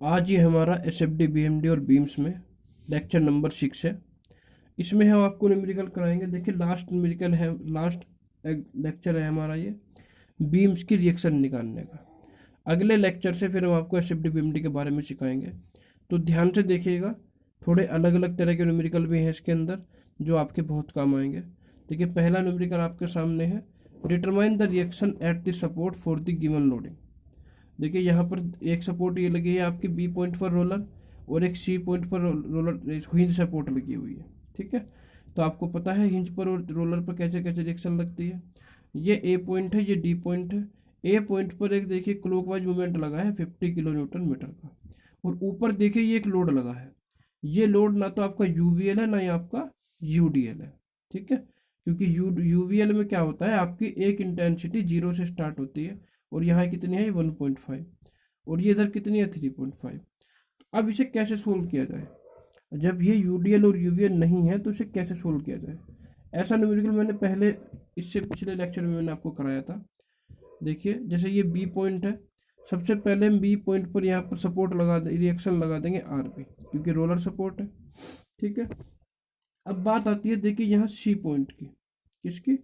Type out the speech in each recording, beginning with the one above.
आज ये हमारा SFD BMD और बीम्स में लेक्चर नंबर 6 है। इसमें हम आपको न्यूमेरिकल कराएंगे। देखिए लास्ट न्यूमेरिकल है, लास्ट लेक्चर है हमारा ये बीम्स की रिएक्शन निकालने का। अगले लेक्चर से फिर हम आपको SFD BMD के बारे में सिखाएंगे, तो ध्यान से देखिएगा। थोड़े अलग अलग तरह के न्यूमेरिकल भी हैं इसके अंदर जो आपके बहुत काम आएंगे। देखिए पहला न्यूमेरिकल आपके सामने है, determine the reaction at the support for the given loading. देखिए यहाँ पर एक सपोर्ट ये लगी है आपकी बी पॉइंट पर रोलर, और एक सी पॉइंट पर रोलर हिंज सपोर्ट लगी हुई है। ठीक है, तो आपको पता है हिंज पर और रोलर पर कैसे कैसे रिएक्शन लगती है। ये ए पॉइंट है, ये डी पॉइंट है। ए पॉइंट पर एक देखिए क्लॉकवाइज मूवमेंट लगा है 50 किलो न्यूटन मीटर का, और ऊपर देखिए ये एक लोड लगा है। ये लोड ना तो आपका यूवीएल है ना ही आपका यूडीएल है। ठीक है, क्योंकि यूवीएल में क्या होता है, आपकी एक इंटेंसिटी 0 से स्टार्ट होती है, और यहाँ कितनी है 1.5, और ये इधर कितनी है 3.5। अब इसे कैसे सोल्व किया जाए, जब ये यूडीएल और यूवीएल नहीं है तो इसे कैसे सोल्व किया जाए। ऐसा न्यूमेरिकल मैंने पहले इससे पिछले लेक्चर में मैंने आपको कराया था। देखिए जैसे ये बी पॉइंट है, सबसे पहले हम बी पॉइंट पर यहाँ पर सपोर्ट लगा दे, रिएक्शन लगा देंगे आर पे, क्योंकि रोलर सपोर्ट है। ठीक है, अब बात आती है देखिए यहाँ सी पॉइंट की, किसकी,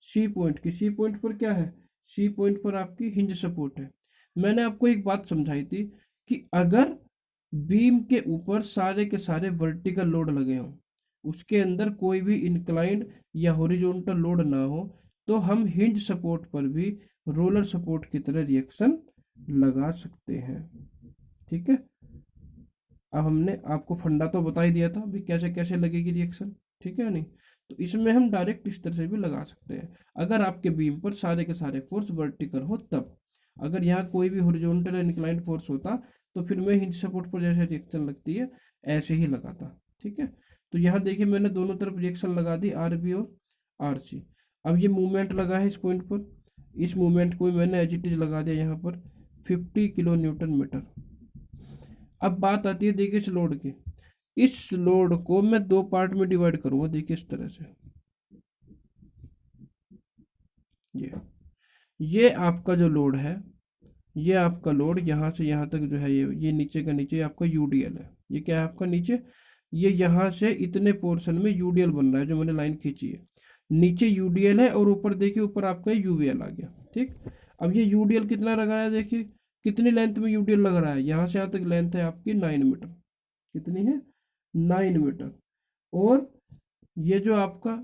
सी पॉइंट की। सी पॉइंट पर क्या है, सी पॉइंट पर आपकी हिंज सपोर्ट है। मैंने आपको एक बात समझाई थी कि अगर बीम के ऊपर सारे के सारे वर्टिकल लोड लगे हों, उसके अंदर कोई भी इंक्लाइंड या हॉरिजॉन्टल लोड ना हो, तो हम हिंज सपोर्ट पर भी रोलर सपोर्ट की तरह रिएक्शन लगा सकते हैं। ठीक है, अब हमने आपको फंडा तो बता ही दिया था भी कैसे कैसे लगेगी रिएक्शन। ठीक है नहीं, तो इसमें हम डायरेक्ट इस तरह से भी लगा सकते हैं। अगर आपके बीम पर सारे के सारे फोर्स वर्टिकल हो तब, अगर यहाँ कोई भी हॉरिजॉन्टल इंक्लाइंड फोर्स होता तो फिर मैं हिंज सपोर्ट पर जैसे रिएक्शन लगती है ऐसे ही लगाता। ठीक है, तो यहाँ देखिए मैंने दोनों तरफ रिएक्शन लगा दी, आर बी और आर सी। अब ये मूवमेंट लगा है इस पॉइंट पर, इस मूवमेंट को मैंने एज इट इज लगा दिया यहाँ पर 50 किलो न्यूटन मीटर। अब बात आती है देखिए इस लोड की, इस लोड को मैं दो पार्ट में डिवाइड करूंगा। देखिए इस तरह से, ये आपका जो लोड है, ये आपका लोड यहाँ से यहाँ तक जो है, ये नीचे का नीचे आपका यूडीएल है। ये क्या है आपका नीचे, ये यहाँ से इतने पोर्शन में यूडीएल बन रहा है जो मैंने लाइन खींची है। नीचे यूडीएल है और ऊपर देखिए ऊपर आपका यूवीएल आ गया। ठीक, अब ये यूडीएल कितना लगा है, देखिए कितनी लेंथ में यूडीएल लग रहा है। यहाँ से यहाँ तक लेंथ है आपकी 9 मीटर। कितनी है, 9 मीटर। और ये जो आपका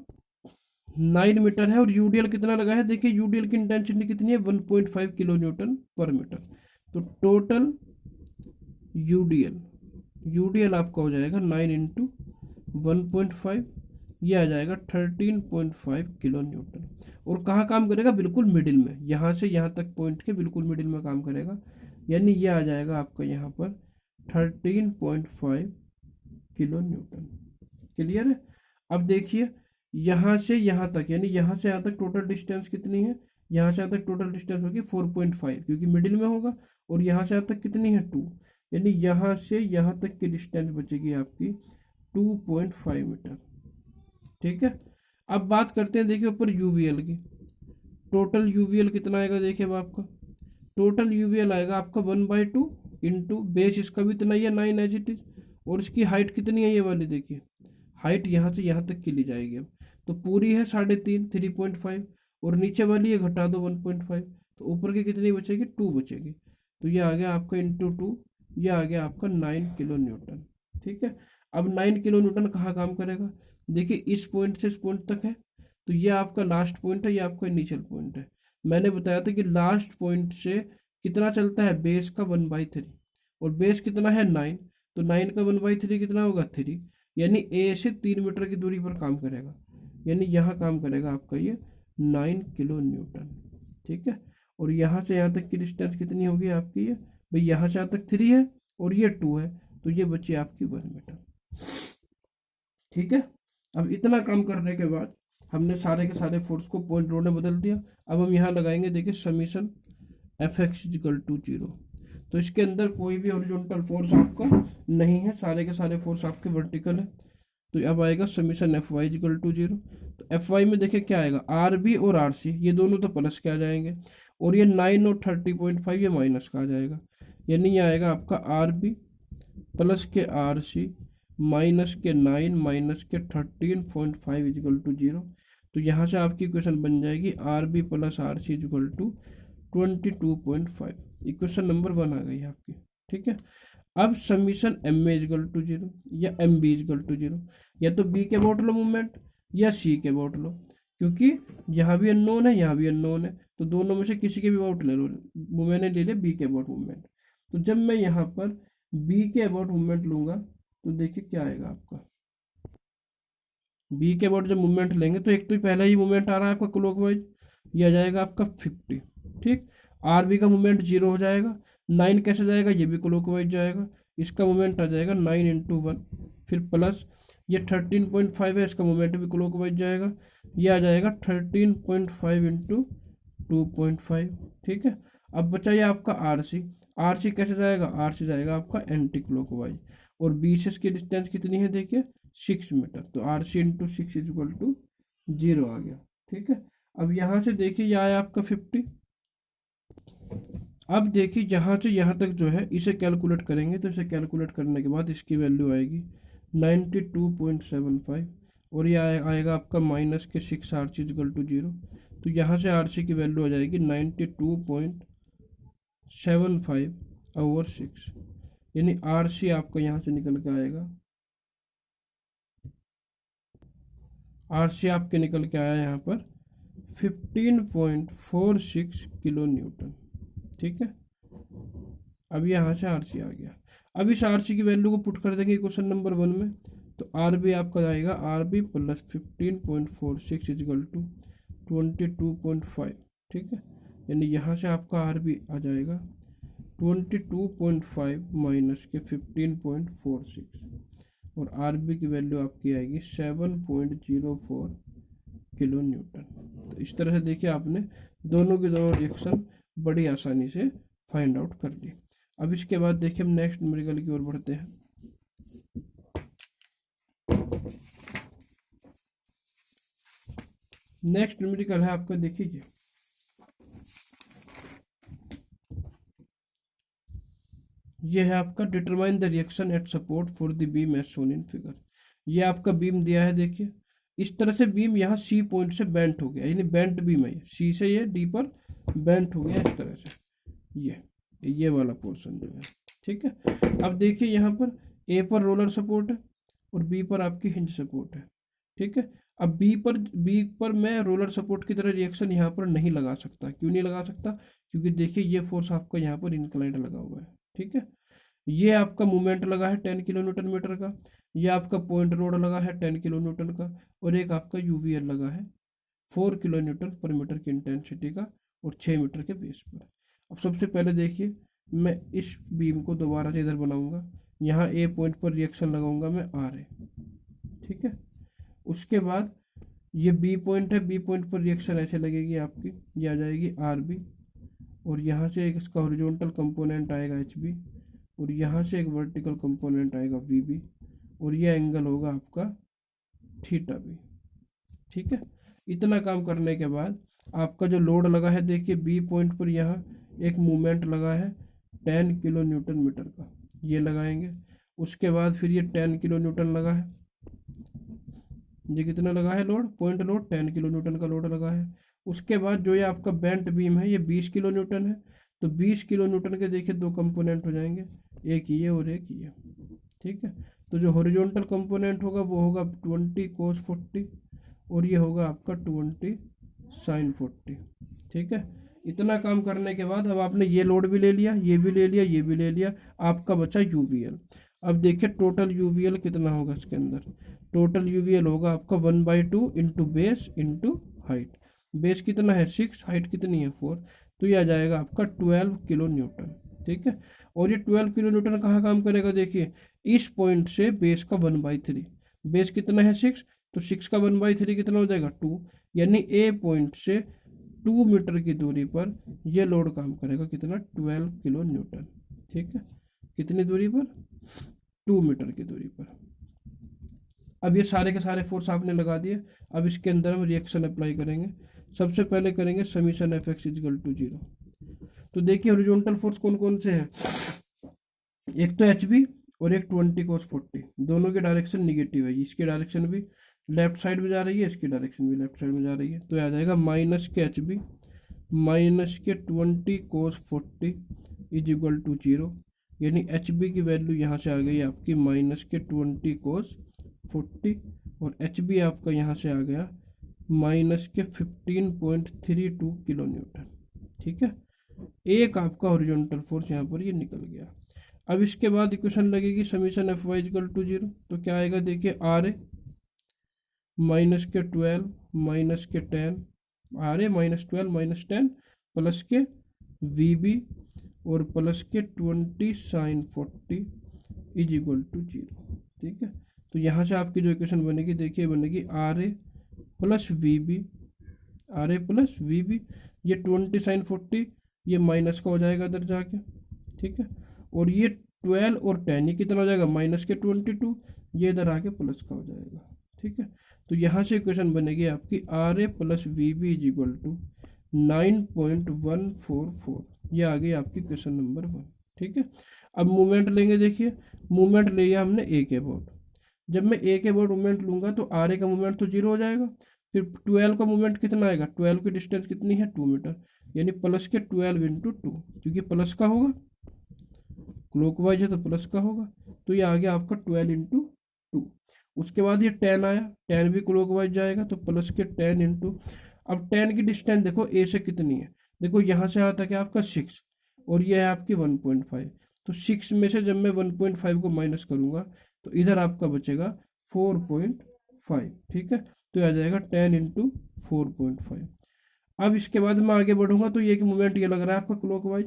9 मीटर है, और यूडीएल कितना लगा है, देखिए यूडीएल की इंटेंसिटी कितनी है 1.5 किलो न्यूटन पर मीटर। तो टोटल यूडीएल आपका हो जाएगा 9 इंटू 1.5, ये आ जाएगा 13.5 किलो न्यूटन। और कहाँ काम करेगा, बिल्कुल मिडिल में, यहाँ से यहाँ तक पॉइंट के बिल्कुल मिडिल में काम करेगा। यानी ये आ जाएगा आपका यहाँ पर 13.5 किलो न्यूटन। क्लियर है। अब देखिए यहाँ से यहाँ तक, यानी यहाँ से यहाँ तक टोटल डिस्टेंस कितनी है, यहाँ से यहाँ तक टोटल डिस्टेंस होगी 4.5, क्योंकि मिडिल में होगा। और यहाँ से यहाँ तक कितनी है 2, यानी यहाँ से यहाँ तक की डिस्टेंस बचेगी आपकी 2.5 मीटर। ठीक है, अब बात करते हैं देखिए ऊपर यूवीएल की। टोटल यूवीएल कितना आएगा, देखिए अब आपका टोटल यूवीएल आएगा आपका 1/2 इंटू बेस, इसका भी इतना ही है 9 एज इट इज। और इसकी हाइट कितनी है, ये वाली देखिए हाइट यहाँ से यहाँ तक की ली जाएगी। अब तो पूरी है 3.5, 3.5, और नीचे वाली ये घटा दो 1.5, तो ऊपर की कितनी बचेगी 2 बचेगी। तो ये आ गया आपका इंटू 2, ये आ गया आपका 9 किलो न्यूटन। ठीक है, अब 9 किलो न्यूटन कहाँ काम करेगा, देखिए इस पॉइंट से इस पॉइंट तक है, तो ये आपका लास्ट पॉइंट है, ये आपका इनिशियल पॉइंट है। मैंने बताया था कि लास्ट पॉइंट से कितना चलता है, बेस का 1/3, और बेस कितना है 9, तो 9 का 1/3 कितना होगा 3, यानी ए से 3 मीटर की दूरी पर काम करेगा। यानी यहाँ काम करेगा आपका ये 9 किलो न्यूटन। ठीक है, और यहाँ से यहाँ तक की डिस्टेंस कितनी होगी आपकी, ये भाई यहाँ से यहाँ तक 3 है और ये 2 है, तो ये बची आपकी 1 मीटर। ठीक है, अब इतना काम करने के बाद हमने सारे के सारे फोर्स को पॉइंट रो में बदल दिया। अब हम यहाँ लगाएंगे देखिए समीशन Fx = 0। तो इसके अंदर कोई भी हॉरिजॉन्टल फोर्स आपका नहीं है, सारे के सारे फोर्स आपके वर्टिकल है। तो अब आएगा समीशन Fy = 0। तो Fy में देखिए क्या आएगा, आर बी और आर सी ये दोनों तो प्लस के आ जाएंगे, और ये 9 और 30.5 ये माइनस का आ जाएगा। यानी ये आएगा आपका आर बी प्लस के आर सी माइनस के 9 माइनस के 13.5 इजिकल टू 0। तो यहाँ से आपकी इक्वेशन बन जाएगी R B plus R C equal to 22.5। Equation number 1 आ गई आपकी। ठीक है, अब summation M A equal to 0 या एम बी इजिकल टू 0, या तो बी के अबाउट लो मूवमेंट या सी के अबाउट लो, क्योंकि यहाँ भी अननोन है यहाँ भी अननोन है, तो दोनों में से किसी के भी अबाउट ले लो। मैंने ले लिया बी के अबाउट मूवमेंट। तो जब मैं यहाँ पर बी के अबाउट मूवमेंट लूंगा तो देखिए क्या आएगा आपका। बी के अबाउट जब मूवमेंट लेंगे तो एक तो पहला ही मूवमेंट आ रहा है आपका क्लॉकवाइज, ये आ जाएगा आपका 50। ठीक, आर बी का मूवमेंट 0 हो जाएगा। 9 कैसे जाएगा, ये भी क्लॉकवाइज जाएगा, इसका मूवमेंट आ जाएगा 9 इंटू 1, फिर प्लस ये 13.5 है, इसका मूवमेंट भी क्लॉकवाइज जाएगा, ये आ जाएगा 13.5 इंटू 2.5। ठीक है, अब बचा ये आपका आर सी। आर सी कैसे जाएगा, आर सी जाएगा आपका एंटी क्लॉकवाइज, और बी से इसकी डिस्टेंस कितनी है देखिए 6 मीटर, तो R C into 6 is equal to 0 आ गया। ठीक है, अब यहाँ से देखिए ये आया आपका 50। अब देखिए यहाँ से यहाँ तक जो है इसे कैलकुलेट करेंगे, तो इसे कैलकुलेट करने के बाद इसकी वैल्यू आएगी 92.75, और ये आएगा आपका माइनस के 6 आर सी इक्वल टू 0। तो यहाँ से आर सी की वैल्यू आ जाएगी 92.75 ओवर 6, यानी आर सी आपका यहाँ से निकल के आएगा, आर सी आपके निकल के आया यहाँ पर 15.46 किलो न्यूटन। ठीक है, अब यहाँ से आर सी आ गया। अब इस आर सी की वैल्यू को पुट कर देंगे क्वेश्चन नंबर 1 में, तो आर बी आपका आएगा R B plus 15.46 equal to 22.5। ठीक है, यानी यहाँ से आपका आर बी आ जाएगा 22.5 माइनस के 15.46, और आर बी की वैल्यू आपकी आएगी 7.04 किलो न्यूटन। तो इस तरह से देखिए आपने दोनों के दोनों रिएक्शन बड़ी आसानी से फाइंड आउट कर ली। अब इसके बाद देखिए हम नेक्स्ट न्यूमेरिकल की ओर बढ़ते हैं। नेक्स्ट न्यूमेरिकल है आपका, देखिए ये है आपका determine the reaction at support for the beam as shown in figure. ये आपका बीम दिया है, देखिए इस तरह से बीम यहाँ सी पॉइंट से बेंट हो गया, यानी बेंट बीम है, सी से ये डी पर बेंट हो गया इस तरह से, ये वाला पोर्शन जो है। ठीक है, अब देखिए यहाँ पर ए पर रोलर सपोर्ट है और बी पर आपकी हिंज सपोर्ट है। ठीक है, अब बी पर मैं रोलर सपोर्ट की तरह रिएक्शन यहाँ पर नहीं लगा सकता। क्यों नहीं लगा सकता, क्योंकि देखिए ये फोर्स आपका यहाँ पर इंक्लाइंड लगा हुआ है। ठीक है, ये आपका मूवमेंट लगा है 10 किलो न्यूटन मीटर का, ये आपका पॉइंट लोड लगा है 10 किलो न्यूटन का, और एक आपका यूवीएल लगा है 4 किलो न्यूटन पर मीटर की इंटेंसिटी का और 6 मीटर के बेस पर। अब सबसे पहले देखिए मैं इस बीम को दोबारा से इधर बनाऊंगा, यहाँ ए पॉइंट पर रिएक्शन लगाऊंगा मैं आर ए। ठीक है, उसके बाद ये बी पॉइंट है, बी पॉइंट पर रिएक्शन ऐसे लगेगी आपकी, ये आ जाएगी आर बी, और यहाँ से एक इसका हॉरिजॉन्टल कंपोनेंट आएगा एच बी, और यहाँ से एक वर्टिकल कंपोनेंट आएगा वी बी, और ये एंगल होगा आपका थीटा बी। ठीक है, इतना काम करने के बाद आपका जो लोड लगा है, देखिए बी पॉइंट पर यहाँ एक मूवमेंट लगा है 10 किलो न्यूटन मीटर का, ये लगाएंगे। उसके बाद फिर ये 10 किलो न्यूटन लगा है, ये कितना लगा है load, point load 10 kilo Newton का लोड लगा है। उसके बाद जो ये आपका बेंट बीम है ये 20 किलो न्यूटन है, तो 20 किलो न्यूटन के देखिए दो कंपोनेंट हो जाएंगे, एक ये और एक ये। ठीक है, तो जो हॉरिजॉन्टल कंपोनेंट होगा वो होगा 20 cos 40, और ये होगा आपका 20 sin 40। ठीक है, इतना काम करने के बाद अब आपने ये लोड भी ले लिया, ये भी ले लिया, ये भी ले लिया, आपका बचा यूवीएल। अब देखिए टोटल यूवीएल कितना होगा इसके अंदर, टोटल यूवीएल होगा आपका 1/2 into base into height. Base कितना है 6, हाइट कितनी है 4, तो ये आ जाएगा आपका 12 किलो न्यूटन। ठीक है, और ये 12 किलो न्यूटन कहाँ काम करेगा, देखिए इस पॉइंट से बेस का 1/3, बेस कितना है 6, तो 6 का 1/3 कितना हो जाएगा 2, यानी ए पॉइंट से 2 मीटर की दूरी पर यह लोड काम करेगा कितना 12 किलो न्यूटन। ठीक है, कितनी दूरी पर 2 मीटर की दूरी पर। अब ये सारे के सारे फोर्स आपने लगा दिए, अब इसके अंदर हम रिएक्शन अप्लाई करेंगे। सबसे पहले करेंगे summation F X equal to 0। तो देखिए हॉरिजॉन्टल फोर्स कौन कौन से हैं, एक तो एच बी और एक 20 cos 40, दोनों की डायरेक्शन निगेटिव है, इसकी डायरेक्शन भी लेफ्ट साइड में जा रही है, इसकी डायरेक्शन भी लेफ्ट साइड में जा रही है, तो आ जाएगा माइनस के एच बी माइनस के 20 cos 40 इज इक्वल टू 0। यानी एच बी की वैल्यू यहाँ से आ गई आपकी माइनस के 20 cos 40 और एच बी आपका यहाँ से आ गया माइनस के 15.32 किलो न्यूटन। ठीक है, एक आपका हॉरिजॉन्टल फोर्स यहाँ पर ये निकल गया। अब इसके बाद इक्वेशन लगेगी summation F Y equal to 0, तो क्या आएगा देखिए, आर ए माइनस के 12 माइनस के 10, R A minus 12 minus 10 plus के वी बी और प्लस के 20 sin 40 इज इक्वल टू 0। ठीक है, तो यहाँ से आपकी जो इक्वेशन बनेगी देखिए, बनेगी R A plus V B, R A plus V B, ये 20 sin 40 ये माइनस का हो जाएगा इधर जाके। ठीक है, और ये 12 और 10 ये कितना हो जाएगा माइनस के 22, ये इधर आके प्लस का हो जाएगा। ठीक है, तो यहाँ से इक्वेशन बनेगी आपकी R A plus V B is equal to 9.144, ये आ गई आपकी क्वेश्चन नंबर 1। ठीक है, अब मूवमेंट लेंगे, देखिए मूवमेंट लिया हमने ए के अबाउट, जब मैं ए के अबाउट मूवमेंट लूंगा तो आर ए का मूवमेंट तो 0 हो जाएगा, फिर 12 का मूवमेंट कितना आएगा, 12 की डिस्टेंस कितनी है 2 मीटर, यानी प्लस के 12 इंटू 2, क्योंकि प्लस का होगा, क्लॉकवाइज है तो प्लस का होगा, तो ये आ गया आपका 12 इंटू 2। उसके बाद ये 10 आया, 10 भी क्लॉकवाइज जाएगा तो प्लस के 10 इंटू, अब 10 की डिस्टेंस देखो ए से कितनी है, देखो यहाँ से आता है आपका 6 और ये है आपकी 1.5, तो 6 में से जब मैं 1.5 को माइनस करूँगा तो इधर आपका बचेगा 4.5। ठीक है, तो आ जाएगा 10 इंटू 4.5। अब इसके बाद मैं आगे बढ़ूंगा तो ये कि मूवमेंट ये लग रहा है आपका क्लॉकवाइज,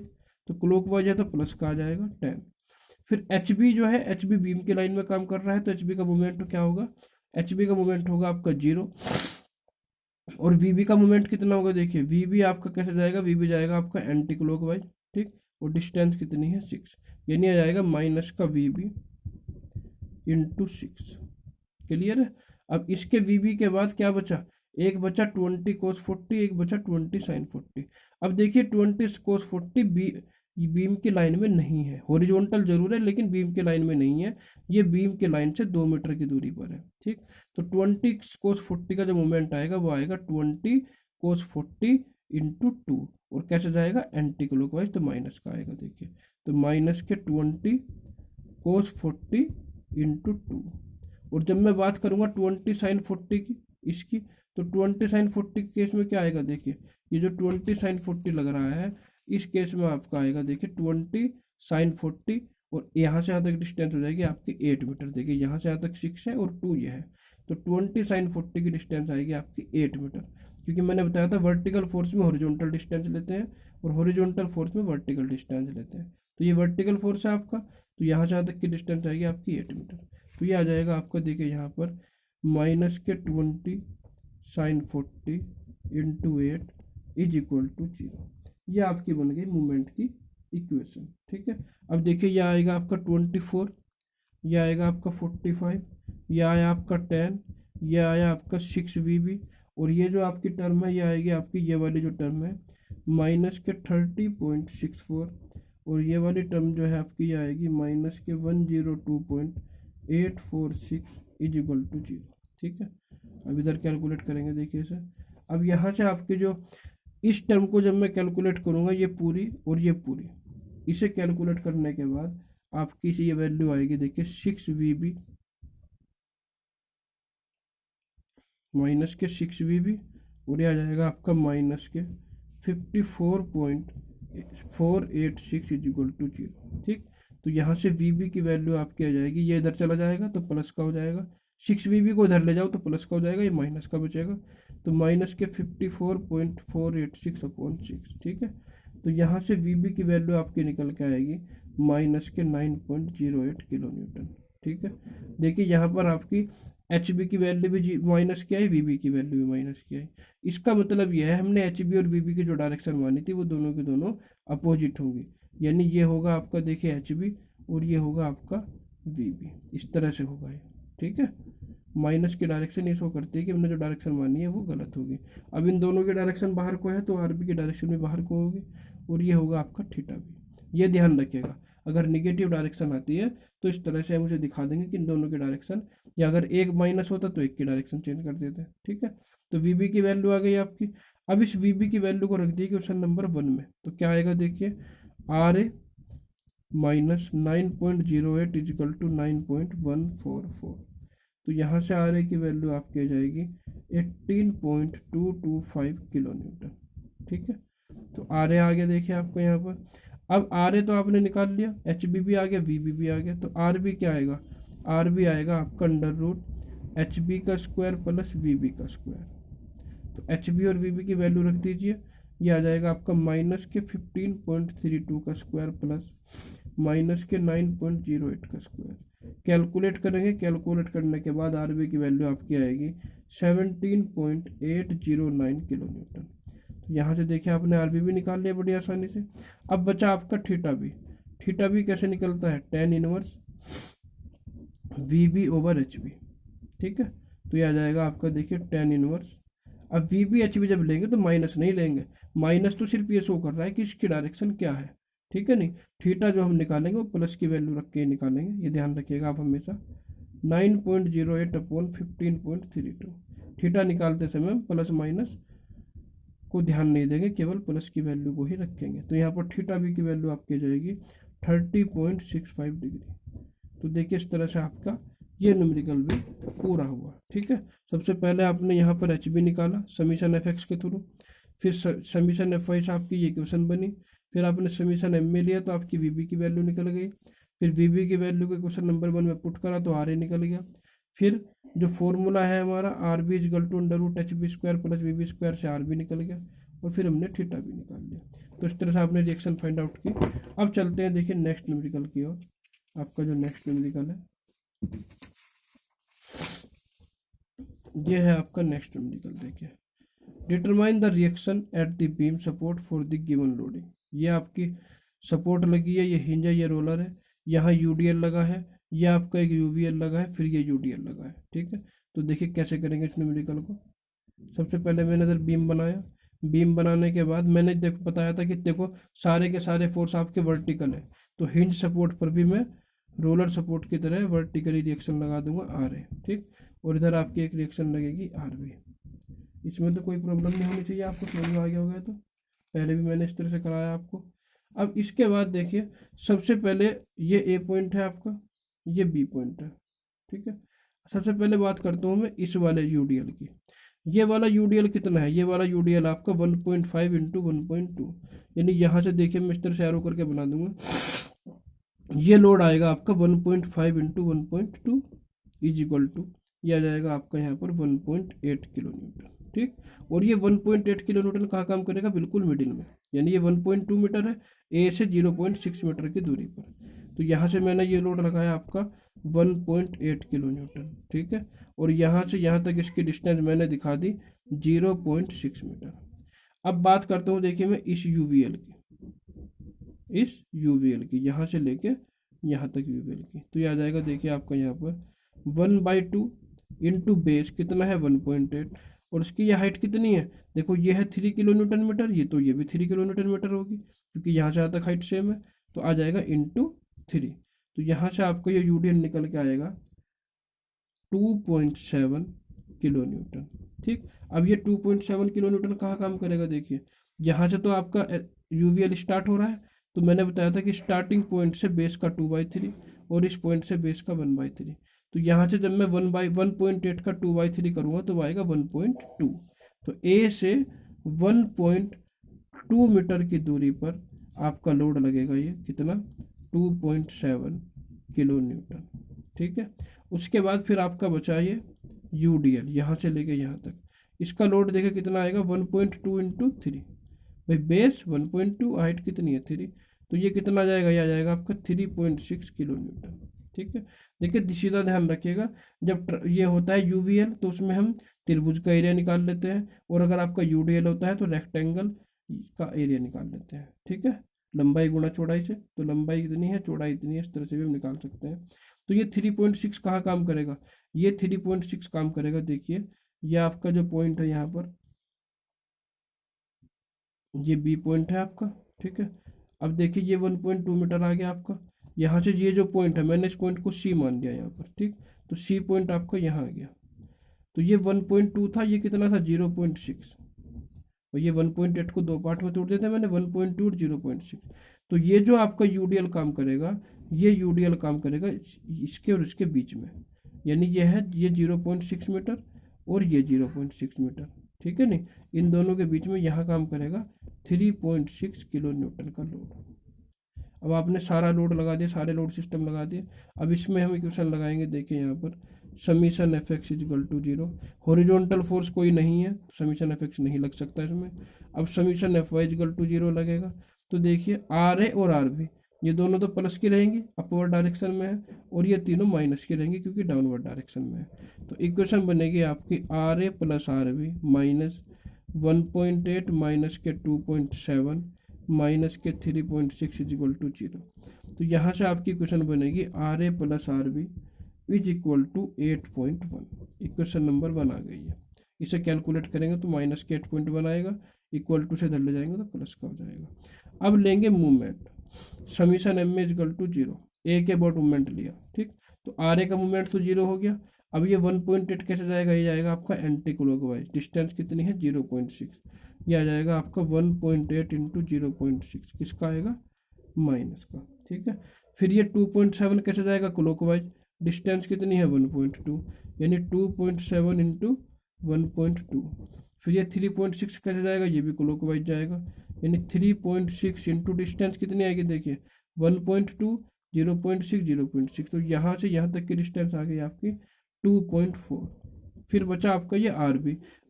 तो क्लॉकवाइज है तो प्लस का आ जाएगा 10। फिर एच बी जो है, एच बी बीम की लाइन में काम कर रहा है, तो एच बी का मूवमेंट तो क्या होगा, एच बी का मूवमेंट होगा आपका 0, और वी बी का मूवमेंट कितना होगा, देखिए वी बी आपका कैसे जाएगा, वी बी जाएगा आपका एंटी क्लॉकवाइज। ठीक, और डिस्टेंस कितनी है 6, यानी आ जाएगा माइनस का वी बी इंटू 6। क्लियर है, अब इसके वी बी के बाद क्या बचा, एक बचा 20 cos 40, एक बचा 20 sin 40। अब देखिए 20 cos 40 बीम की लाइन में नहीं है, हॉरिजॉन्टल जरूर है लेकिन बीम की लाइन में नहीं है, ये बीम की लाइन से 2 मीटर की दूरी पर है। ठीक, तो 20 cos 40 का जो मोमेंट आएगा वो आएगा 20 cos 40 इंटू 2, और कैसे जाएगा एंटी क्लॉकवाइज, तो माइनस का आएगा। देखिए, तो माइनस के 20 cos 40 इंटू 2, और जब मैं बात करूंगा 20 sin 40 की इसकी, तो 20 sin 40 के केस में क्या आएगा, देखिए ये जो 20 sin 40 लग रहा है इस केस में आपका आएगा देखिए 20 sin 40, और यहाँ से यहाँ तक डिस्टेंस हो जाएगी आपकी 8 मीटर। देखिए यहाँ से यहाँ तक 6 है और 2 ये है, तो 20 sin 40 की डिस्टेंस आएगी आपकी 8 मीटर, क्योंकि मैंने बताया था वर्टिकल फोर्स में हॉरिजॉन्टल डिस्टेंस लेते हैं और हॉरिजॉन्टल फोर्स में वर्टिकल डिस्टेंस लेते हैं, तो ये वर्टिकल फोर्स है आपका, तो यहाँ से यहाँ तक की डिस्टेंस आएगी आपकी 8 मीटर। तो ये आ जाएगा आपका, देखिए यहाँ पर माइनस के 20 sin 40 into 8 is equal to 0, ये आपकी बन गई मूवमेंट की इक्वेशन। ठीक है, अब देखिए यह आएगा आपका 24, यह आएगा आपका 45, यह आया आपका 10, यह आया आपका 6 वी, और ये जो आपकी टर्म है ये आएगी आपकी, ये वाली जो टर्म है माइनस के 30.64, और ये वाली टर्म जो है आपकी ये आएगी माइनस के 102.846 इज इक्वल टू 0। ठीक है, अब इधर कैलकुलेट करेंगे, देखिए इसे, अब यहाँ से आपके जो इस टर्म को जब मैं कैलकुलेट करूँगा ये पूरी और ये पूरी, इसे कैलकुलेट करने के बाद आपकी ये वैल्यू आएगी, देखिए 6 वी माइनस के 6 वी, और ये आ जाएगा आपका माइनस के 54.486 इज इक्वल टू 0। ठीक, तो यहाँ से वी की वैल्यू आपकी आ जाएगी, ये इधर चला जाएगा तो प्लस का हो जाएगा, 6 वी को इधर ले जाओ तो प्लस का हो जाएगा, ये माइनस का बचेगा, तो माइनस के 54.486 अपॉन 6। ठीक है, तो यहाँ से वी की वैल्यू आपकी निकल के आएगी माइनस के 9.08 किलो न्यूटन। ठीक है, देखिए यहाँ पर आपकी एच बी की वैल्यू भी माइनस की आई, वी की वैल्यू भी माइनस की आई। इसका मतलब यह है हमने एच बी और वी की जो डायरेक्शन मानी थी वो दोनों के दोनों अपोजिट होंगी, यानी ये होगा आपका देखिए एच बी और ये होगा आपका वी, इस तरह से होगा ये। ठीक है, माइनस की डायरेक्शन ये शो करती है कि हमने जो डायरेक्शन मानी है वो गलत होगी। अब इन दोनों की डायरेक्शन बाहर को है तो आर बी की डायरेक्शन भी बाहर को होगी, और ये होगा आपका थीटा भी, ये ध्यान रखिएगा। अगर निगेटिव डायरेक्शन आती है तो इस तरह से हम उसे दिखा देंगे कि इन दोनों की डायरेक्शन, या अगर एक माइनस होता तो एक की डायरेक्शन चेंज कर देते हैं। ठीक है, तो वी बी की वैल्यू आ गई आपकी। अब इस वी बी की वैल्यू को रख दिए क्वेश्चन नंबर 1 में, तो क्या आएगा देखिए, R A minus 9.08 equal to 9.144। तो यहाँ से आर ए की वैल्यू आपकी आ जाएगी 18.225 किलो न्यूटन। ठीक है, तो आर ए आ गया देखिए आपको यहाँ पर। अब आर ए तो आपने निकाल लिया, एच बी भी आ गया, वी बी भी आ गया, तो आर बी क्या आएगा, आर बी आएगा आपका अंडर रूट एच बी का स्क्वायर प्लस वी बी का स्क्वायर। तो एच बी और वी बी की वैल्यू रख दीजिए, ये आ जाएगा आपका माइनस के 15.32 का स्क्वायर प्लस माइनस के 9.08 का स्क्वायर। कैलकुलेट करेंगे, कैलकुलेट करने के बाद आर बी की वैल्यू आपकी आएगी 17.809 किलो न्यूटन। तो यहाँ से देखिए आपने आर बी निकाल लिया बड़ी आसानी से। अब बचा आपका थीटा बी। थीटा बी कैसे निकलता है, tan inverse V B over H B. ठीक है, तो ये आ जाएगा आपका देखिए tan इनवर्स। अब वी बी एच बी जब लेंगे तो माइनस नहीं लेंगे, माइनस तो सिर्फ ये शो कर रहा है कि इसकी डायरेक्शन क्या है। ठीक है, नहीं थीटा जो हम निकालेंगे वो प्लस की वैल्यू रख के निकालेंगे, ये ध्यान रखिएगा आप हमेशा। 9.08 अपॉन 15.32। थीटा निकालते समय हम प्लस माइनस को ध्यान नहीं देंगे, केवल प्लस की वैल्यू को ही रखेंगे। तो यहाँ पर थीटा बी की वैल्यू आपकी जाएगी 30.65 डिग्री। तो देखिए इस तरह से आपका ये न्यूमेरिकल भी पूरा हुआ। ठीक है, सबसे पहले आपने यहाँ पर एच बी निकाला समीशन एफ एक्स के थ्रू, फिर समीशन एफ वाई से आपकी ये इक्वेशन बनी, फिर आपने समीशन एम में लिया तो आपकी वी बी की वैल्यू निकल गई, फिर वी बी की वैल्यू को क्वेश्चन नंबर 1 में पुट करा तो आर ए निकल गया। फिर जो फॉर्मूला है हमारा R B equal to under root H B square plus V B square से आर बी निकल गया, और फिर हमने थीटा भी निकाल लिया। तो इस तरह से आपने रिएक्शन फाइंड आउट की। अब चलते हैं देखिए नेक्स्ट न्यूमेरिकल की ओर। आपका जो नेक्स्ट न्यूमेरिकल है ये है आपका नेक्स्ट न्यूमेरिकल। देखिए, determine the reaction at the beam support for the given loading. ये आपकी सपोर्ट लगी है, ये हिंज है, ये रोलर है, यहाँ यूडीएल लगा है, ये आपका एक यूवीएल लगा है, फिर ये यूडीएल लगा है। ठीक है, तो देखिए कैसे करेंगे इस न्यूमेरिकल को। सबसे पहले मैंने इधर बीम बनाया, बीम बनाने के बाद मैंने देखो बताया था कि देखो सारे के सारे फोर्स आपके वर्टिकल है, तो हिंज सपोर्ट पर भी मैं रोलर सपोर्ट की तरह वर्टिकली रिएक्शन लगा दूंगा आर ए। ठीक, और इधर आपकी एक रिएक्शन लगेगी आर बी। इसमें तो कोई प्रॉब्लम नहीं होनी चाहिए, आपको समझ में आ गया होगा। तो पहले भी मैंने इस तरह से कराया आपको। अब इसके बाद देखिए सबसे पहले ये ए पॉइंट है आपका, ये बी पॉइंट है। ठीक है, सबसे पहले बात करता हूँ मैं इस वाले यूडीएल की। ये वाला यूडीएल कितना है, ये वाला यूडीएल आपका 1.5 इंटू 1.2, यानी यहाँ से देखिए मैं इस तरह से एरो करके बना दूंगा। ये लोड आएगा आपका 1.5 इंटू 1.2 इज इक्वल टू, यह आ जाएगा आपका यहाँ पर 1.8 किलो न्यूटन। ठीक, और ये 1.8 किलो न्यूटन कहाँ काम करेगा, बिल्कुल मिडिल में, यानी ये 1.2 मीटर है ए से 0.6 मीटर की दूरी पर। तो यहाँ से मैंने ये लोड लगाया आपका 1.8 किलो न्यूटन। ठीक है, और यहाँ से यहाँ तक इसकी डिस्टेंस मैंने दिखा दी 0.6 मीटर। अब बात करता हूँ देखिए मैं इस यूवीएल की, इस यूवीएल की यहाँ से लेके यहाँ तक यूवीएल की, तो ये आ जाएगा देखिए आपका यहाँ पर 1/2 इंटू बेस कितना है 1.8, और इसकी ये हाइट कितनी है, देखो ये है 3 किलो न्यूटन मीटर, ये तो ये भी 3 किलो न्यूटन मीटर होगी क्योंकि यहाँ से यहाँ तक हाइट सेम है, तो आ जाएगा इंटू 3। तो यहाँ से आपको ये यूडीएल निकल के आएगा 2.7 किलो न्यूटन। ठीक, अब ये 2.7 किलो न्यूटन कहाँ काम करेगा, देखिए यहाँ से तो आपका यूवीएल स्टार्ट हो रहा है, तो मैंने बताया था कि स्टार्टिंग पॉइंट से बेस का 2/3 और इस पॉइंट से बेस का 1/3। तो यहाँ से जब मैं 1/1.8 का 2/3 करूँगा तो आएगा 1.2। तो ए से 1.2 मीटर की दूरी पर आपका लोड लगेगा, ये कितना 2.7 किलो न्यूटन। ठीक है, उसके बाद फिर आपका बचा ये यूडीएल यहाँ से लेके यहाँ तक, इसका लोड देखिए कितना आएगा 1.2 इंटू 3, भाई बेस 1.2, हाइट कितनी है 3, तो ये कितना आ जाएगा, ये आ जाएगा आपका 3.6 किलो न्यूटन। ठीक है, देखिए सीधा ध्यान रखिएगा, जब ये होता है यूवीएल तो उसमें हम त्रिभुज का एरिया निकाल लेते हैं, और अगर आपका यूडीएल होता है तो रेक्टेंगल का एरिया निकाल लेते हैं। ठीक है, लंबाई गुणा चौड़ाई से, तो लंबाई इतनी है चौड़ाई इतनी है, इस तरह से भी हम निकाल सकते हैं। तो ये 3.6 कहाँ काम करेगा, ये 3.6 काम करेगा, देखिए ये आपका जो पॉइंट है यहाँ पर, ये बी पॉइंट है आपका। ठीक है, अब देखिए ये 1.2 मीटर आ गया आपका, यहाँ से ये जो पॉइंट है मैंने इस पॉइंट को सी मान लिया यहाँ पर, ठीक। तो सी पॉइंट आपका यहाँ आ गया। तो ये 1.2 था, ये कितना था 0.6, और ये 1.8 को दो पार्ट में तोड़ देते हैं मैंने, 1.2 और 0.6। तो ये जो आपका यूडीएल काम करेगा, ये यूडीएल काम करेगा इसके और इसके बीच में, यानी ये है ये 0.6 मीटर और ये 0.6 मीटर, ठीक है नहीं, इन दोनों के बीच में यहाँ काम करेगा 3.6 किलो न्यूटन का लोड। अब आपने सारा लोड लगा दिया, सारे लोड सिस्टम लगा दिए। अब इसमें हम इक्वेशन लगाएंगे, देखिए यहाँ पर summation F X equal to 0, horizontal force कोई नहीं है, समीशन एफ एक्स नहीं लग सकता इसमें। अब summation F Y equal to 0 लगेगा। तो देखिए आर ए और आर बी ये दोनों तो प्लस की रहेंगी, अपवर्ड डायरेक्शन में है, और ये तीनों माइनस की रहेंगी क्योंकि डाउनवर्ड डायरेक्शन में है। तो इक्वेशन बनेगी आपकी R A plus R B minus 1.8 minus के 2.7 माइनस के 3.6 इज इक्वल टू 0। तो यहाँ से आपकी इक्वेशन बनेगी R A plus R B is equal to 8.1। Equation number 1 आ गई है। इसे कैलकुलेट करेंगे तो माइनस के 8.1 आएगा, इक्वल टू से धर ले जाएंगे तो प्लस का हो जाएगा। अब लेंगे movement, summation M A equal to 0, A के अबाउट मूवमेंट लिया, ठीक। तो आर ए का मूवमेंट तो 0 हो गया। अब ये 1.8 कैसे जाएगा, ये जाएगा आपका एंटी क्लॉकवाइज, डिस्टेंस कितनी है 0.6, यह आ जाएगा आपका 1.8 इंटू 0.6, किसका आएगा माइनस का, ठीक है। फिर ये 2.7 कैसे जाएगा क्लॉकवाइज, डिस्टेंस कितनी है 1.2, यानी 2.7 इंटू 1.2। फिर ये 3.6 कैसे जाएगा, ये भी क्लॉकवाइज जाएगा, यानी 3.6 इंटू डिस्टेंस कितनी आएगी, देखिए 1.2 0.6 0.6। तो यहाँ से यहाँ तक की डिस्टेंस आ गई आपकी 2.4। फिर बचा आपका ये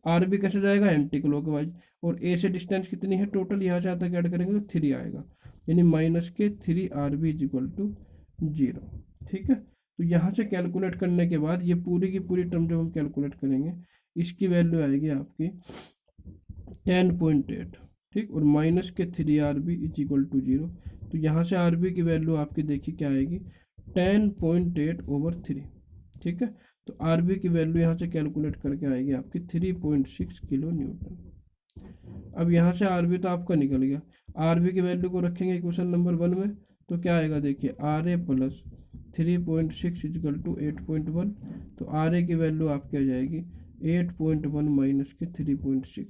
आर बी कैसे जाएगा एंटी क्लॉकवाइज, और ए से डिस्टेंस कितनी है टोटल, यहाँ से यहाँ तक ऐड करेंगे तो 3 आएगा, यानी माइनस के 3 R B is equal to 0, ठीक है। तो यहाँ से कैलकुलेट करने के बाद ये पूरी की पूरी टर्म जब हम कैलकुलेट करेंगे, इसकी वैल्यू आएगी आपकी 10.8, ठीक, और माइनस के 3 R B is equal to 0। तो यहाँ से आर बी की वैल्यू आपकी देखिए क्या आएगी 10.8/3, ठीक है। तो आर बी की वैल्यू यहाँ से कैलकुलेट करके आएगी आपकी 3.6 किलो न्यूटन। अब यहाँ से आर बी तो आपका निकल गया, आर बी की वैल्यू को रखेंगे इक्वेशन नंबर 1 में, तो क्या आएगा देखिए R A plus 3.6 equal to 8.1। तो आर ए की वैल्यू आपकी आ जाएगी 8.1 माइनस के 3.6,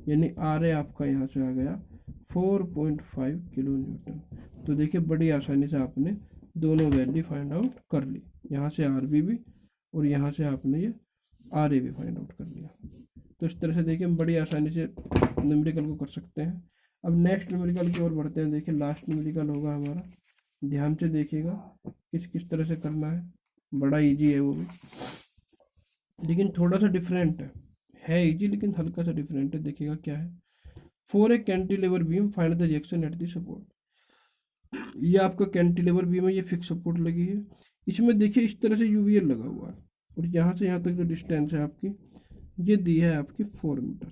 यानी आर ए आपका यहाँ से आ गया 4.5 किलो न्यूटन। तो देखिए बड़ी आसानी से आपने दोनों वैल्यू फाइंड आउट कर ली, यहाँ से आर बी भी और यहाँ से आपने ये आर ए भी फाइंड आउट कर लिया। तो इस तरह से देखिए हम बड़ी आसानी से न्यूमेरिकल को कर सकते हैं। अब नेक्स्ट न्यूमेरिकल की ओर बढ़ते हैं। देखिए लास्ट न्यूमेरिकल होगा हमारा, ध्यान से देखिएगा किस किस तरह से करना है, बड़ा इजी है वो भी, लेकिन थोड़ा सा डिफरेंट है इजी लेकिन हल्का सा डिफरेंट है। देखिएगा क्या है, for a cantilever beam find the reaction at the support. ये आपका कैंटिलीवर बीम है, ये फिक्स सपोर्ट लगी है, इसमें देखिए इस तरह से यूवीएल लगा हुआ है, और यहाँ से यहाँ तक जो डिस्टेंस है आपकी ये दी है आपकी 4 मीटर।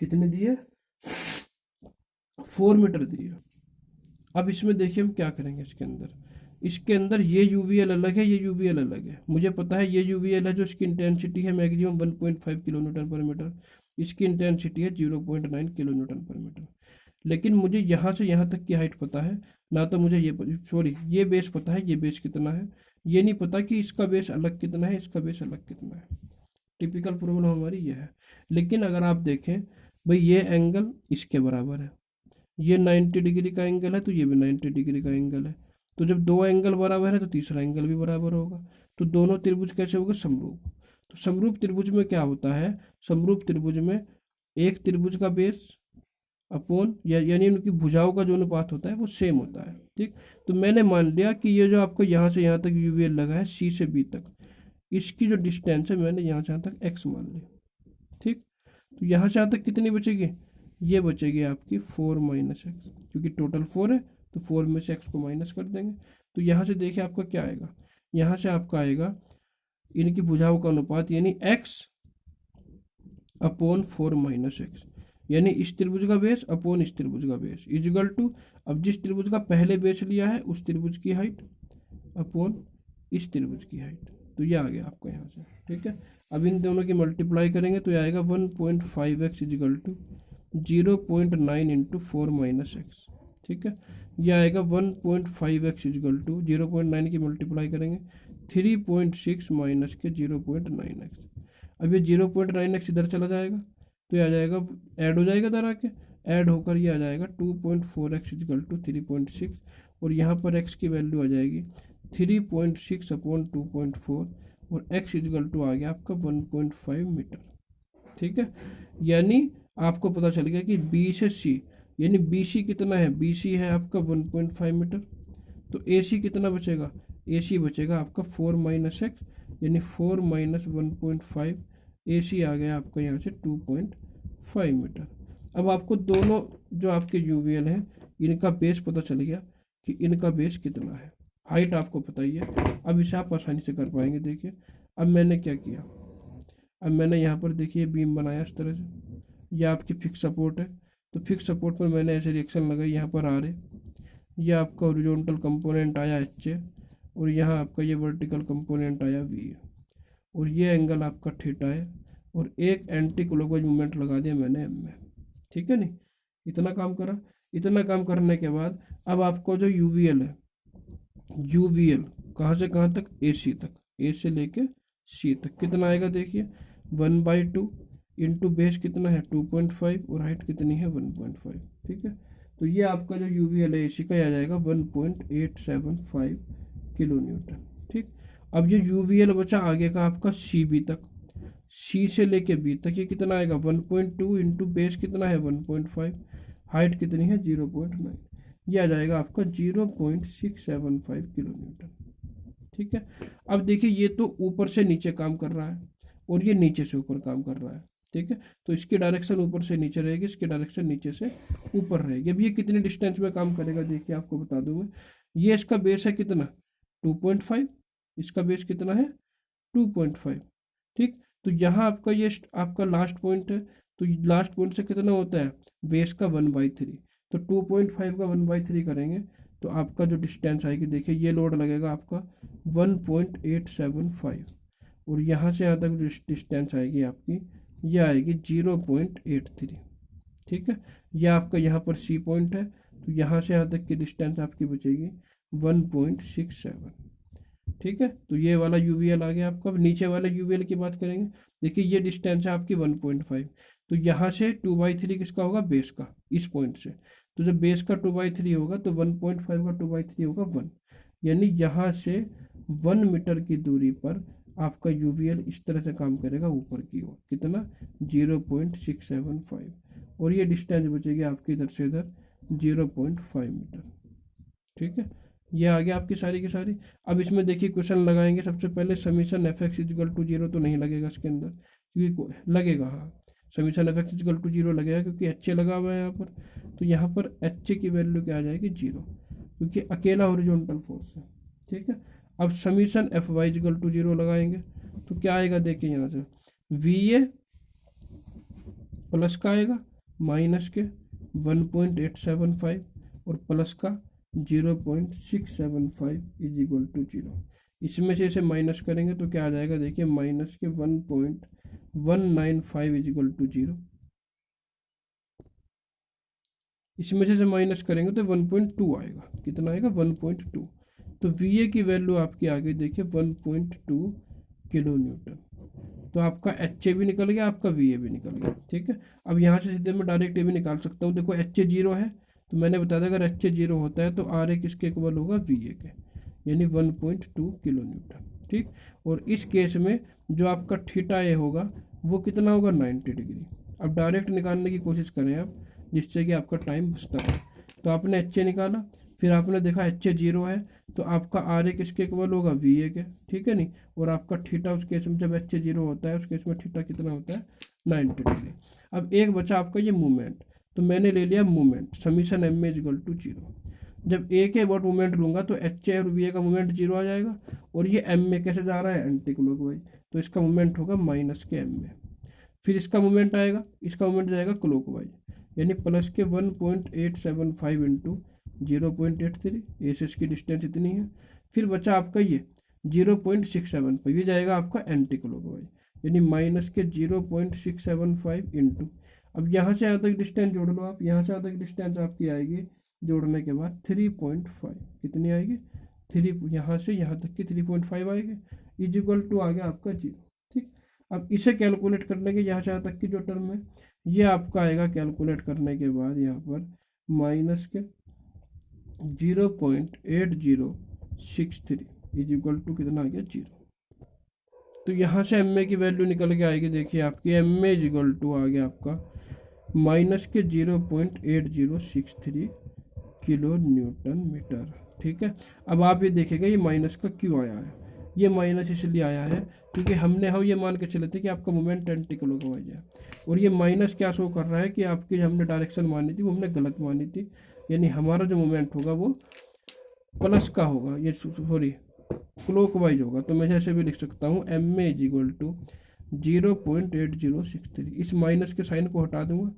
कितनी दी है 4 मीटर दी है। अब इसमें देखिए हम क्या करेंगे, इसके अंदर ये यूवीएल अलग है, ये यूवीएल अलग है। मुझे पता है ये यूवीएल है जो इसकी इंटेंसिटी है मैक्सिमम 1.5 किलो न्यूटन पर मीटर, इसकी इंटेंसिटी है 0.9 किलो न्यूटन पर मीटर। लेकिन मुझे यहाँ से यहाँ तक की हाइट पता है ना, तो मुझे ये बेस पता है, ये बेस कितना है, ये नहीं पता कि इसका बेस अलग कितना है, इसका बेस अलग कितना है। टिपिकल प्रॉब्लम हमारी ये है। लेकिन अगर आप देखें भाई ये एंगल इसके बराबर है, ये 90 डिग्री का एंगल है, तो ये भी 90 डिग्री का एंगल है। तो जब दो एंगल बराबर है तो तीसरा एंगल भी बराबर होगा। तो दोनों त्रिभुज कैसे होगा, समरूप। तो समरूप त्रिभुज में क्या होता है, समरूप त्रिभुज में एक त्रिभुज का बेस अपॉन यानी उनकी भुजाओं का जो अनुपात होता है वो सेम होता है, ठीक। तो मैंने मान लिया कि ये जो आपको यहाँ से यहाँ तक यूवीएल लगा है सी से बी तक, इसकी जो डिस्टेंस है मैंने यहाँ से यहाँ तक एक्स मान ली, ठीक। तो यहाँ से यहाँ तक कितनी बचेगी, ये बचेगी आपकी 4 माइनस एक्स, क्योंकि टोटल 4 है तो 4 में से एक्स को माइनस कर देंगे। तो यहाँ से देखिए आपका क्या आएगा, यहाँ से आपका आएगा इनकी भुजाओं का अनुपात यानी एक्स अपॉन 4 माइनस एक्स, यानी इस त्रिभुज का बेस अपॉन इस त्रिभुज का बेस इजिकल टू, अब जिस त्रिभुज का पहले बेस लिया है उस त्रिभुज की हाइट अपॉन इस त्रिभुज की हाइट। तो ये आ गया आपका यहाँ से, ठीक है। अब इन दोनों की मल्टीप्लाई करेंगे तो ये आएगा 1.5 X equal to 0.9 into 4 minus X, ठीक है। ये आएगा 1.5x इजगल टू 0.9 की मल्टीप्लाई करेंगे 3.6 माइनस के 0.9x। अब ये 0.9x इधर चला जाएगा तो ये आ जाएगा, ऐड हो जाएगा इधर आके, ऐड होकर ये आ जाएगा 2.4x इजगल टू 3.6, और यहाँ पर x की वैल्यू आ जाएगी 3.6 अपॉन 2.4, और x इजगल टू आ गया आपका 1.5 मीटर। ठीक है, यानी आपको पता चल गया कि B से C, यानी BC कितना है, BC है आपका 1.5 मीटर, तो AC कितना बचेगा, AC बचेगा आपका 4 माइनस एक्स, यानी 4 माइनस 1.5, AC आ गया आपका यहाँ से 2.5 मीटर। अब आपको दोनों जो आपके यूवीएल हैं इनका बेस पता चल गया कि इनका बेस कितना है, हाइट आपको पता ही है। अब इसे आप आसानी से कर पाएंगे। देखिए अब मैंने क्या किया, अब मैंने यहाँ पर देखिए बीम बनाया इस तरह से, यह आपकी फिक्स सपोर्ट है, तो फिक्स सपोर्ट पर मैंने ऐसे रिएक्शन लगाई, यहाँ पर आ रहे, यह आपका हॉरिजॉन्टल कंपोनेंट आया एच ए, और यहाँ आपका ये वर्टिकल कंपोनेंट आया वी, और ये एंगल आपका थीटा है, और एक एंटी क्लॉकवाइज मूवमेंट लगा दिया मैंने एम में। ठीक है, नहीं इतना काम करा। इतना काम करने के बाद अब आपको जो यूवीएल है, यूवीएल कहाँ से कहाँ तक, ए सी तक, ए से लेके सी तक कितना आएगा, देखिए 1/2 इंटू बेस कितना है 2.5, और हाइट कितनी है 1.5। ठीक है, तो ये आपका जो यूवीएल है एसी का आ जाएगा 1.875 किलो न्यूटन। ठीक, अब ये यूवीएल बचा आगे का आपका सी बी तक, सी से लेके बी तक, ये कितना आएगा 1.2 इंटू बेस कितना है 1.5, हाइट कितनी है 0.9, ये आ जाएगा आपका 0.675 किलो न्यूटन। ठीक है, अब देखिए ये तो ऊपर से नीचे काम कर रहा है और ये नीचे से ऊपर काम कर रहा है। ठीक है, तो इसकी डायरेक्शन ऊपर से नीचे रहेगी, इसकी डायरेक्शन नीचे से ऊपर रहेगी। अब ये कितनी डिस्टेंस में काम करेगा, देखिए आपको बता दूं मैं, ये इसका बेस है कितना 2.5, इसका बेस कितना है 2.5। ठीक, तो यहाँ आपका ये आपका लास्ट पॉइंट है, तो लास्ट पॉइंट से कितना होता है बेस का 1/3, तो 2.5 का 1/3 करेंगे तो आपका जो डिस्टेंस आएगी, देखिए ये लोड लगेगा आपका 1.875, और यहाँ से यहाँ तक जो डिस्टेंस आएगी आपकी ये आएगी 0.83। ठीक है, यह आपका यहाँ पर सी पॉइंट है, तो यहाँ से यहाँ तक की डिस्टेंस आपकी बचेगी 1.67। ठीक है, तो ये वाला यूवीएल आ गया आपका। अब नीचे वाले यूवीएल की बात करेंगे, देखिए ये डिस्टेंस है आपकी 1.5, तो यहाँ से 2/3 किसका होगा बेस का, इस पॉइंट से, तो जब बेस का 2/3 होगा तो 1.5 का 2/3 होगा 1, यानी यहाँ से 1 मीटर की दूरी पर आपका यूवीएल इस तरह से काम करेगा ऊपर की ओर, कितना 0.675, और ये डिस्टेंस बचेगी आपकी इधर से इधर 0.5 मीटर। ठीक है, ये आ गया आपकी सारी की सारी। अब इसमें देखिए क्वेश्चन लगाएंगे, सबसे पहले summation F X equal to 0 तो नहीं लगेगा इसके अंदर, क्योंकि लगेगा, हाँ summation F X equal to 0 लगेगा क्योंकि एच ए लगा हुआ है यहाँ पर, तो यहाँ पर एच ए की वैल्यू क्या आ जाएगी 0, क्योंकि अकेला हॉरिजॉन्टल फोर्स है। ठीक है, अब summation F Y equal to 0 लगाएंगे तो क्या आएगा, देखिए यहाँ से वी ए प्लस का आएगा माइनस के 1.875 और प्लस का 0.675 इज इक्वल टू 0। इसमें से इसे माइनस करेंगे तो क्या आ जाएगा, देखिए माइनस के 1.195 इज इक्वल टू 0। इसमें से माइनस करेंगे तो 1.2 आएगा, कितना आएगा 1.2, तो वी ए की वैल्यू आपकी आ गई देखिए 1.2 किलो न्यूटन। तो आपका एच ए भी निकल गया, आपका वी ए भी निकल गया। ठीक है, अब यहाँ से सीधे मैं डायरेक्ट ए भी निकाल सकता हूँ। देखो एच ए 0 है तो मैंने बताया था अगर एच ए 0 होता है तो आर ए किसके इक्वल होगा वी ए के, यानी 1.2 किलो न्यूटन। ठीक, और इस केस में जो आपका थीटा ए होगा वो कितना होगा 90 डिग्री। अब डायरेक्ट निकालने की कोशिश करें आप, जिससे कि आपका टाइम बचता है। तो आपने एच ए निकाला, फिर आपने देखा एच ए 0 है तो आपका आर ए किसके इक्वल होगा वी ए के। ठीक है नहीं, और आपका थीटा उस केस में जब एच ए 0 होता है उस केस में थीटा कितना होता है 90 डिग्री। अब एक बचा आपका ये मूवमेंट, तो मैंने ले लिया movement summation M A equal to 0। जब ए के अबाउट मूवमेंट लूंगा तो एच ए और वी ए का मूवमेंट 0 आ जाएगा, और ये एम में कैसे जा रहा है एंटी क्लॉकवाइज, तो इसका मूवमेंट होगा माइनस के एम में। फिर इसका मूवमेंट आएगा, इसका मूवमेंट जाएगा क्लॉकवाइज, यानी प्लस के 1.875 इंटू 0.83, ए से इसकी डिस्टेंस इतनी है। फिर बचा आपका ये 0.675, ये जाएगा आपका एंटी क्लॉकवाइज, यानी माइनस के 0.675 इंटू, अब यहाँ से यहाँ तक डिस्टेंस जोड़ लो आप, यहाँ से यहाँ तक डिस्टेंस आपकी आएगी जोड़ने के बाद 3.5 कितनी आएगी, 3 यहाँ से यहाँ तक की 3.5 आएगी, इज इक्वल टू आ गया आपका 0। ठीक, अब इसे कैलकुलेट करने के यहाँ से यहाँ तक की जो टर्म है ये आपका आएगा कैलकुलेट करने के बाद यहाँ पर माइनस के 0.8063 इज इक्वल टू कितना आ गया 0। तो यहाँ से एम ए की वैल्यू निकल के आएगी, देखिए आपकी M A is equal to आ गया आपका माइनस के 0.8063 किलो न्यूटन मीटर। ठीक है, अब आप ये देखेंगे ये माइनस का क्यों आया है, ये माइनस इसलिए आया है क्योंकि हम ये मान के चले थे कि आपका मोमेंट एंटी क्लॉकवाइज है, और ये माइनस क्या शो कर रहा है कि आपकी हमने डायरेक्शन मानी थी वो हमने गलत मानी थी, यानी हमारा जो मोमेंट होगा वो प्लस का होगा, ये सॉरी क्लॉकवाइज होगा। तो मैं ऐसे भी लिख सकता हूँ M A is equal to 0.8063, इस माइनस के साइन को हटा दूंगा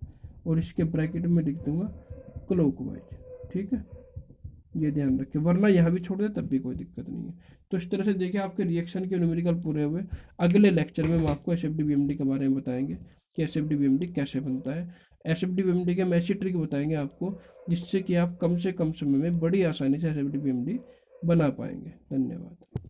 और इसके ब्रैकेट में लिख दूंगा क्लॉकवाइज। ठीक है, ये ध्यान रखें, वरना यहाँ भी छोड़ दे तब भी कोई दिक्कत नहीं है। तो इस तरह से देखिए आपके रिएक्शन के न्यूमेरिकल पूरे हुए। अगले लेक्चर में हम आपको एसएफडी बीएमडी के बारे में बताएंगे कि एसएफडी बीएमडी कैसे बनता है। एसएफडी बीएमडी के हम ऐसी ट्रिक बताएंगे आपको जिससे कि आप कम से कम समय में बड़ी आसानी से एसएफडी बीएमडी बना पाएंगे। धन्यवाद।